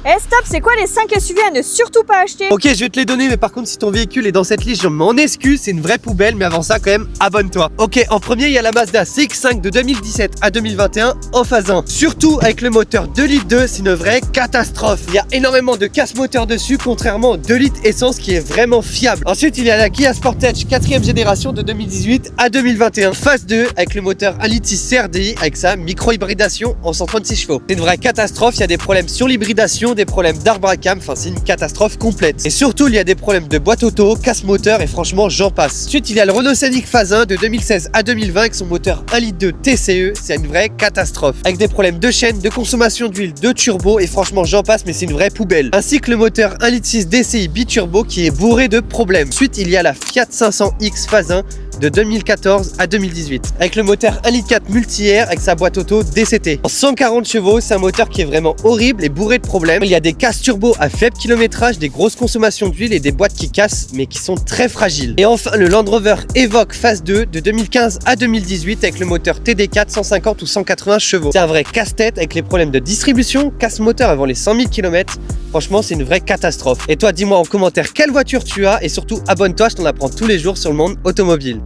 Eh stop, c'est quoi les 5 SUV à ne surtout pas acheter? Ok, je vais te les donner, mais par contre, si ton véhicule est dans cette liste, je m'en excuse, c'est une vraie poubelle, mais avant ça, quand même, abonne-toi. Ok, en premier, il y a la Mazda CX-5 de 2017 à 2021 en phase 1. Surtout avec le moteur 2 litres 2, c'est une vraie catastrophe. Il y a énormément de casse-moteur dessus, contrairement au 2 litres essence qui est vraiment fiable. Ensuite, il y a la Kia Sportage 4ème génération de 2018 à 2021. Phase 2 avec le moteur 1 litre 6 CRDI avec sa micro-hybridation en 136 chevaux. C'est une vraie catastrophe, il y a des problèmes sur l'hybridation, des problèmes d'arbre à cam, enfin c'est une catastrophe complète. Et surtout il y a des problèmes de boîte auto, casse moteur et franchement j'en passe. Ensuite il y a le Renault Scénic phase 1 de 2016 à 2020 avec son moteur 1 litre 2 TCE, c'est une vraie catastrophe. Avec des problèmes de chaîne, de consommation d'huile, de turbo et franchement j'en passe mais c'est une vraie poubelle. Ainsi que le moteur 1 litre 6 DCI biturbo qui est bourré de problèmes. Ensuite il y a la Fiat 500X phase 1 de 2014 à 2018 avec le moteur 1 litre 4 multi-air avec sa boîte auto DCT. En 140 chevaux, c'est un moteur qui est vraiment horrible et bourré de problèmes. Il y a des casses turbo à faible kilométrage, des grosses consommations d'huile et des boîtes qui cassent mais qui sont très fragiles. Et enfin le Land Rover Evoque phase 2 de 2015 à 2018 avec le moteur TD4 150 ou 180 chevaux. C'est un vrai casse-tête avec les problèmes de distribution, casse moteur avant les 100 000 km. Franchement c'est une vraie catastrophe. Et toi dis-moi en commentaire quelle voiture tu as et surtout abonne-toi, je t'en apprends tous les jours sur le monde automobile.